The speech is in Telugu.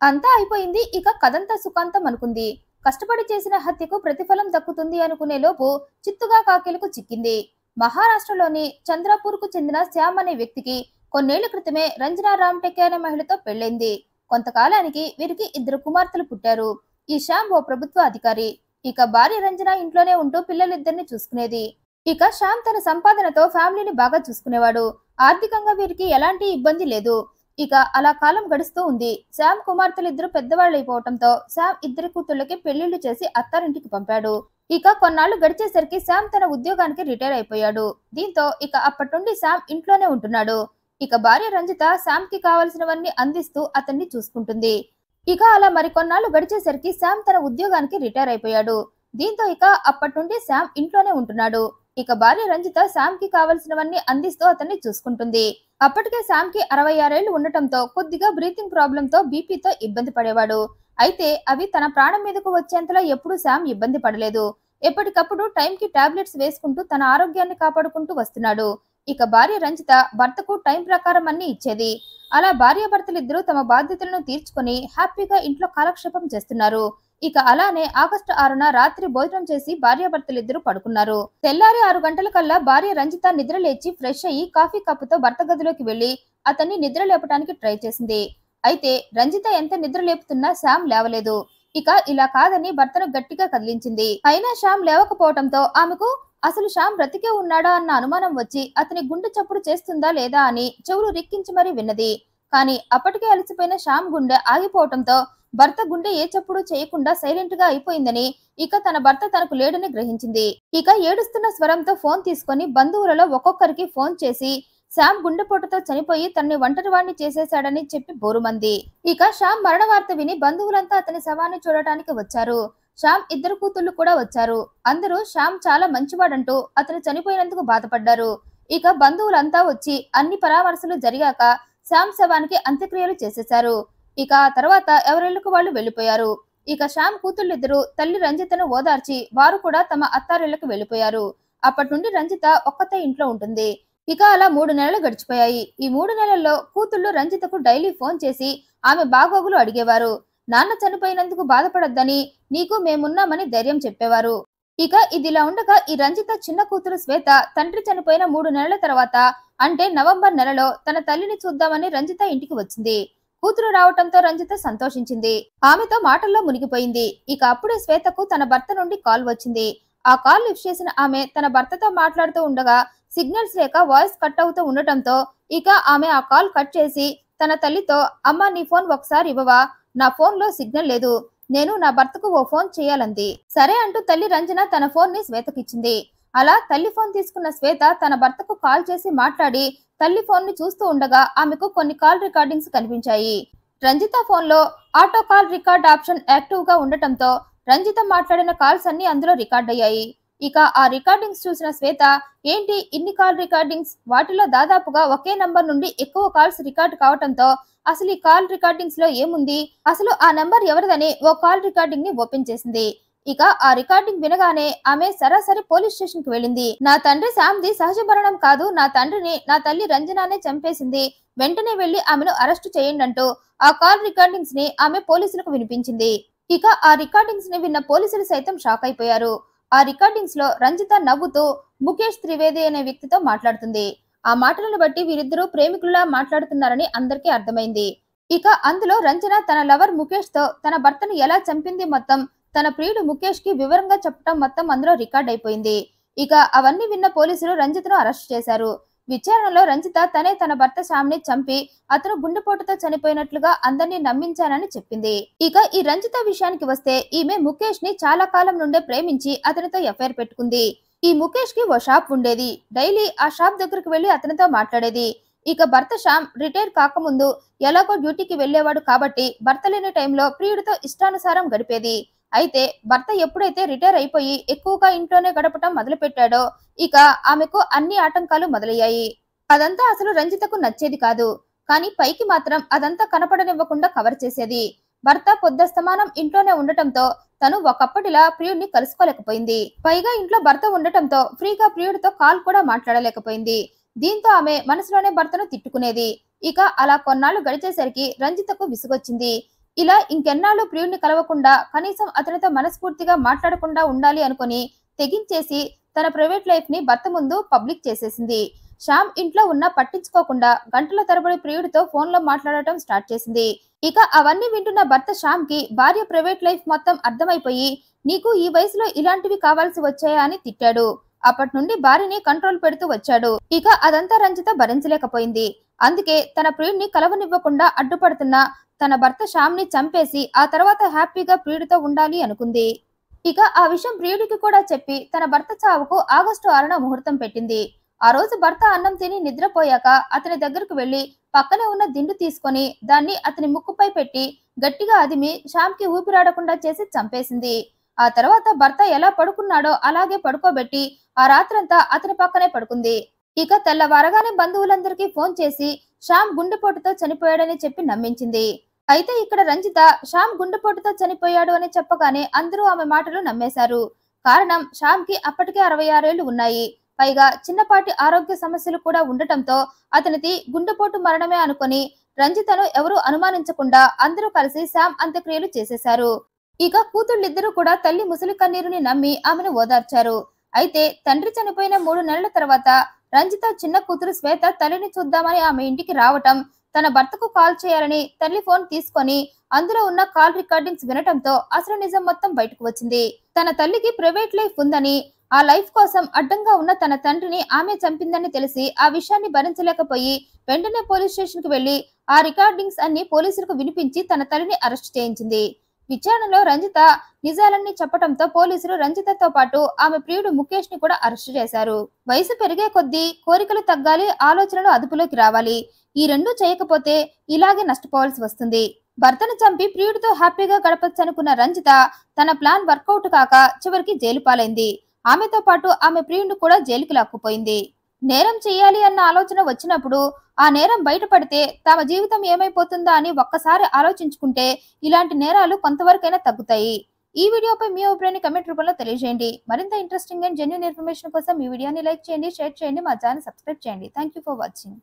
అంతా అయిపోయింది. ఇక కథంతా సుఖాంతం అనుకుంది. కష్టపడి చేసిన హత్యకు ప్రతిఫలం దక్కుతుంది అనుకునే లోపు చిత్తుగా కాకిలకు చిక్కింది. మహారాష్ట్రలోని చంద్రపూర్కు చెందిన శ్యామ్ అనే వ్యక్తికి కొన్నేళ్ల క్రితమే రంజనా రామ్టెకే అనే మహిళతో పెళ్లైంది. కొంతకాలానికి వీరికి 2 కుమార్తెలు పుట్టారు. ఈ శ్యామ్ ఓ ప్రభుత్వ అధికారి. ఇక భార్య రంజన ఇంట్లోనే ఉంటూ పిల్లలిద్దరిని చూసుకునేది. ఇక శ్యామ్ తన సంపాదనతో ఫ్యామిలీని బాగా చూసుకునేవాడు. ఆర్థికంగా వీరికి ఎలాంటి ఇబ్బంది లేదు. ఇక అలా కాలం గడుస్తూ ఉంది. శ్యామ్ కుమార్తెలిద్దరూ పెద్దవాళ్లైపోవటంతో శ్యామ్ 2 కూతుళ్లకి పెళ్లిళ్లు చేసి అత్తారింటికి పంపాడు. ఇక కొన్నాళ్లు గడిచేసరికి శ్యామ్ తన ఉద్యోగానికి రిటైర్ అయిపోయాడు. దీంతో ఇక అప్పటి నుండి శ్యామ్ ఇంట్లోనే ఉంటున్నాడు. ఇక భార్య రంజిత శ్యామ్ కి కావలసినవన్నీ అందిస్తూ అతన్ని చూసుకుంటుంది. ఇక అలా మరికొన్నాళ్లు గడిచేసరికి శ్యామ్ తన ఉద్యోగానికి రిటైర్ అయిపోయాడు. దీంతో ఇక అప్పటి నుండి శ్యామ్ ఇంట్లోనే ఉంటున్నాడు. ఇక భార్య రంజిత శ్యామ్ కి కావలసినవన్నీ అందిస్తూ అతన్ని చూసుకుంటుంది. అప్పటికే శ్యామ్ కి 66 ఏళ్లు ఉండటంతో కొద్దిగా బ్రీతింగ్ ప్రాబ్లంతో బీపీతో ఇబ్బంది పడేవాడు. అయితే అవి తన ప్రాణం మీదకు వచ్చేంతలా ఎప్పుడూ శ్యామ్ ఇబ్బంది పడలేదు. ఎప్పటికప్పుడు టైంకి టాబ్లెట్స్ వేసుకుంటూ తన ఆరోగ్యాన్ని కాపాడుకుంటూ వస్తున్నాడు. ఇక భార్య రంజిత భర్తకు టైం ప్రకారం అన్ని ఇచ్చేది. అలా భార్యాభర్తలిద్దరూ తమ బాధ్యతలను తీర్చుకొని హ్యాపీగా ఇంట్లో కాలక్షేపం చేస్తున్నారు. ఇక అలానే ఆగస్టు 6న రాత్రి భోజనం చేసి భార్యాభర్తలిద్దరూ పడుకున్నారు. తెల్లారి 6 గంటల కల్లా భార్య రంజిత నిద్ర లేచి ఫ్రెష్ అయ్యి కాఫీ కప్పుతో భర్త గదిలోకి వెళ్లి అతన్ని నిద్ర లేపడానికి ట్రై చేసింది. అయితే రంజిత ఎంత నిద్ర లేపుతున్నా శ్యామ్ లేవలేదు. ఇక ఇలా కాదని భర్తను గట్టిగా కదిలించింది. అయినా శ్యామ్ లేవకపోవడంతో ఆమెకు అసలు శ్యామ్ బ్రతికే ఉన్నాడా అన్న అనుమానం వచ్చి అతని గుండె చప్పుడు చేస్తుందా లేదా అని చెవులు రిక్కించి మరీ విన్నది. కానీ అప్పటికే అలసిపోయిన శ్యామ్ గుండె ఆగిపోవడంతో భర్త గుండె ఏ చప్పుడు చేయకుండా సైలెంట్ గా అయిపోయిందని ఇక తన భర్త తనకు లేడని గ్రహించింది. ఇక ఏడుస్తున్న స్వరంతో ఫోన్ తీసుకొని బంధువులలో ఒక్కొక్కరికి ఫోన్ చేసి శ్యామ్ గుండెపోటుతో చనిపోయి తనని ఒంటరివాణ్ణి చేసేశాడని చెప్పి బోరుమంది. ఇక శ్యామ్ మరణ వార్త విని బంధువులంతా అతని శవాన్ని చూడటానికి వచ్చారు. శ్యామ్ 2 కూతుళ్లు కూడా వచ్చారు. అందరూ శ్యామ్ చాలా మంచివాడంటూ అతను చనిపోయినందుకు బాధపడ్డారు. ఇక బంధువులంతా వచ్చి అన్ని పరామర్శలు జరిగాక శ్యామ్ శవానికి అంత్యక్రియలు చేసేశారు. ఇక ఆ తర్వాత ఎవరిళ్లకు వాళ్ళు వెళ్లిపోయారు. ఇక శ్యామ్ కూతుళ్ళిద్దరూ తల్లి రంజితను ఓదార్చి వారు కూడా తమ అత్తారిళ్లకు వెళ్లిపోయారు. అప్పటి నుండి రంజిత ఒక్కతే ఇంట్లో ఉంటుంది. ఇక అలా 3 నెలలు గడిచిపోయాయి. ఈ 3 నెలల్లో కూతుళ్లు రంజితకు డైలీ ఫోన్ చేసి ఆమె బాగోగులు అడిగేవారు. నాన్న చనిపోయినందుకు బాధపడొద్దని నీకు మేమున్నామని ధైర్యం చెప్పేవారు. ఇక ఇదిలా ఉండగా ఈ రంజిత చిన్న కూతురు శ్వేత తండ్రి చనిపోయిన 3 నెలల తర్వాత అంటే నవంబర్ నెలలో తన తల్లిని చూద్దామని రంజిత ఇంటికి వచ్చింది. కూతురు రావటంతో రంజిత సంతోషించింది. ఆమెతో మాటల్లో మునిగిపోయింది. ఇక అప్పుడే శ్వేతకు తన భర్త నుండి కాల్ వచ్చింది. ఆ కాల్ లిఫ్ట్ చేసిన ఆమె తన భర్తతో మాట్లాడుతూ ఉండగా సిగ్నల్స్ లేక వాయిస్ కట్ అవుతూ ఉండటంతో ఇక ఆమె ఆ కాల్ కట్ చేసి తన తల్లితో అమ్మ నీ ఫోన్ ఒకసారి ఇవ్వవా, నా ఫోన్ లో సిగ్నల్ లేదు, నేను నా భర్తకు ఓ ఫోన్ చేయాలంది. సరే అంటూ తల్లి రంజన తన ఫోన్ ని శ్వేతకిచ్చింది. అలా తల్లి ఫోన్ తీసుకున్న శ్వేత తన భర్తకు కాల్ చేసి మాట్లాడి తల్లి ఫోన్ ని చూస్తూ ఉండగా ఆమెకు కొన్ని కాల్ రికార్డింగ్స్ కనిపించాయి. రంజిత ఫోన్ లో auto call record option active గా ఉండటంతో రంజిత మాట్లాడిన కాల్స్ అన్ని అందులో రికార్డ్ అయ్యాయి. ఇక ఆ రికార్డింగ్స్ చూసిన శ్వేత ఏంటి ఇన్ని కాల్ రికార్డింగ్స్, వాటిలో దాదాపుగా ఒకే నంబర్ నుండి ఎక్కువ కాల్స్ రికార్డ్ కావటంతో అసలు ఈ కాల్ రికార్డింగ్స్ లో ఏముంది, అసలు ఆ నంబర్ ఎవరిదని ఓ కాల్ రికార్డింగ్ ని ఓపెన్ చేసింది. ఇక ఆ రికార్డింగ్ వినగానే ఆమె సరాసరి పోలీస్ స్టేషన్ కి వెళ్ళింది. నా తండ్రి శ్యామ్ది సహజ మరణం కాదు, నా తండ్రిని నా తల్లి రంజనానే చంపేసింది, వెంటనే వెళ్లి ఆమెను అరెస్టు చేయండి అంటూ ఆ కాల్ రికార్డింగ్స్ ని ఆమె పోలీసులకు వినిపించింది. ఇక ఆ రికార్డింగ్స్ ని విన్న పోలీసులు సైతం షాక్ అయిపోయారు. ఆ రికార్డింగ్స్ లో రంజిత నవ్వుతూ ముఖేష్ త్రివేది అనే వ్యక్తితో మాట్లాడుతుంది. ఆ మాటలను బట్టి వీరిద్దరూ ప్రేమికుల్లా మాట్లాడుతున్నారని అందరికీ అర్థమైంది. ఇక అందులో రంజన తన లవర్ ముఖేష్ తో తన భర్తను ఎలా చంపింది మొత్తం తన ప్రియుడు ముఖేష్ కి వివరంగా చెప్పడం మొత్తం అందులో రికార్డ్ అయిపోయింది. ఇక అవన్నీ విన్న పోలీసులు రంజితను అరెస్ట్ చేశారు. విచారణలో రంజిత తనే తన భర్త శ్యామ్ని చంపి అతను గుండెపోటుతో చనిపోయినట్లుగా అందరినీ నమ్మించానని చెప్పింది. ఇక ఈ రంజిత విషయానికి వస్తే ఈమె ముఖేష్ ని చాలా కాలం నుండే ప్రేమించి అతనితో ఎఫ్ఐఆర్ పెట్టుకుంది. ఈ ముఖేష్ కి ఓ షాప్ ఉండేది. డైలీ ఆ షాప్ దగ్గరకు వెళ్లి అతనితో మాట్లాడేది. ఇక భర్త శ్యామ్ రిటైర్ కాకముందు ఎలాగో డ్యూటీకి వెళ్లేవాడు కాబట్టి భర్త లేని టైంలో ప్రియుడితో ఇష్టానుసారం గడిపేది. అయితే భర్త ఎప్పుడైతే రిటైర్ అయిపోయి ఎక్కువగా ఇంట్లోనే గడపటం మొదలు పెట్టాడో ఇక ఆమెకు అన్ని ఆటంకాలు మొదలయ్యాయి. అదంతా అసలు రంజితకు నచ్చేది కాదు. కానీ పైకి మాత్రం అదంతా కనపడనివ్వకుండా కవర్ చేసేది. భర్త పొద్దస్తమానం ఇంట్లోనే ఉండటంతో తను ఒకప్పటిలా ప్రియుడిని కలుసుకోలేకపోయింది. పైగా ఇంట్లో భర్త ఉండటంతో ఫ్రీగా ప్రియుడితో కాల్ కూడా మాట్లాడలేకపోయింది. దీంతో ఆమె మనసులోనే భర్తను తిట్టుకునేది. ఇక అలా కొన్నాళ్లు గడిచేసరికి రంజితకు విసుగొచ్చింది. ఇలా ఇంకెన్నాళ్ళు ప్రియుడిని కలవకుండా కనీసం అతనితో మనస్ఫూర్తిగా మాట్లాడకుండా ఉండాలి అనుకుని తెగించేసి తన ప్రైవేట్ లైఫ్ ని భర్త ముందు పబ్లిక్ చేసేసింది. శ్యామ్ ఇంట్లో ఉన్నా పట్టించుకోకుండా గంటల తరబడి ప్రియుడితో ఫోన్ లో మాట్లాడటం స్టార్ట్ చేసింది. ఇక అవన్నీ వింటున్న భర్త శ్యామ్ కి భార్య ప్రైవేట్ లైఫ్ మొత్తం అర్థమైపోయి నీకు ఈ వయసులో ఇలాంటివి కావాల్సి వచ్చాయా అని తిట్టాడు. అప్పటి నుండి భార్యని కంట్రోల్ పెడుతూ వచ్చాడు. ఇక అదంతా రంజిత భరించలేకపోయింది. అందుకే తన ప్రియుడిని కలవనివ్వకుండా అడ్డుపడుతున్న తన భర్త శ్యామ్ ని చంపేసి ఆ తర్వాత హ్యాపీగా ప్రియుడితో ఉండాలి అనుకుంది. ఇక ఆ విషయం ప్రియుడికి కూడా చెప్పి తన భర్త చావుకు ఆగస్టు 6న ముహూర్తం పెట్టింది. ఆ రోజు భర్త అన్నం తిని నిద్రపోయాక అతని దగ్గరకు వెళ్లి పక్కనే ఉన్న దిండు తీసుకొని దాన్ని అతని ముక్కుపై పెట్టి గట్టిగా అదిమి శ్యామ్ కి ఊపిరాడకుండా చేసి చంపేసింది. ఆ తర్వాత భర్త ఎలా పడుకున్నాడో అలాగే పడుకోబెట్టి ఆ రాత్రంతా అతని పక్కనే పడుకుంది. ఇక తెల్లవారగానే బంధువులందరికీ ఫోన్ చేసి శ్యామ్ గుండెపోటుతో చనిపోయాడని చెప్పి నమ్మించింది. అయితే ఇక్కడ రంజిత శ్యామ్ గుండెపోటుతో చనిపోయాడు అని చెప్పగానే అందరూ ఆమె మాటలు నమ్మేశారు. కారణం శ్యామ్ కి అప్పటికే 66 ఏళ్లు ఉన్నాయి. పైగా చిన్నపాటి ఆరోగ్య సమస్యలు కూడా ఉండటంతో అతనిది గుండెపోటు మరణమే అనుకుని రంజితను ఎవరూ అనుమానించకుండా అందరూ కలిసి శ్యామ్ అంత్యక్రియలు చేసేశారు. ఇక కూతుళ్ళిద్దరూ కూడా తల్లి ముసలి కన్నీరుని నమ్మి ఆమెను ఓదార్చారు. అయితే తండ్రి చనిపోయిన 3 నెలల తర్వాత రంజిత చిన్న కూతురు శ్వేత తల్లిని చూద్దామని ఆమె ఇంటికి రావటం, తన భర్తకు కాల్ చేయాలని తల్లి ఫోన్ తీసుకొని అందులో ఉన్న కాల్ రికార్డింగ్స్ వినటంతో అసలు నిజం మొత్తం బయటకు వచ్చింది. తన తల్లికి ప్రైవేట్ లైఫ్ ఉందని, ఆ లైఫ్ కోసం అడ్డంగా ఉన్న తన తండ్రిని ఆమె చంపిందని తెలిసి ఆ విషయాన్ని భరించలేకపోయి వెంటనే పోలీస్ స్టేషన్ కు వెళ్లి ఆ రికార్డింగ్స్ అన్ని పోలీసులకు వినిపించి తన తల్లిని అరెస్ట్ చేయించింది. విచారణలో రంజిత నిజాలన్నీ చెప్పడంతో పోలీసులు రంజితతో పాటు ఆమె ప్రియుడు ముఖేష్ ని కూడా అరెస్టు చేశారు. వయసు పెరిగే కొద్దీ కోరికలు తగ్గాలి, ఆలోచనలు అదుపులోకి రావాలి. ఈ రెండూ చేయకపోతే ఇలాగే నష్టపోవాల్సి వస్తుంది. భర్తను చంపి ప్రియుడితో హ్యాపీగా గడపచ్చనుకున్న రంజిత తన ప్లాన్ వర్కౌట్ కాక చివరికి జైలు పాలైంది. ఆమెతో పాటు ఆమె ప్రియుడిని కూడా జైలుకి లాక్కుపోయింది. నేరం చేయాలి అన్న ఆలోచన వచ్చినప్పుడు ఆ నేరం బయటపడితే తమ జీవితం ఏమైపోతుందా అని ఒక్కసారి ఆలోచించుకుంటే ఇలాంటి నేరాలు కొంతవరకైనా తగ్గుతాయి. ఈ వీడియోపై మీ అభిప్రాయాన్ని కమెంట్ రూపంలో తెలియజేయండి. మరింత ఇంట్రెస్టింగ్ అండ్ జెన్యూన్ ఇన్ఫర్మేషన్ కోసం ఈ వీడియోని లైక్ చేయండి, షేర్ చేయండి, మా ఛానల్ సబ్స్క్రైబ్ చేయండి. Thank you for watching.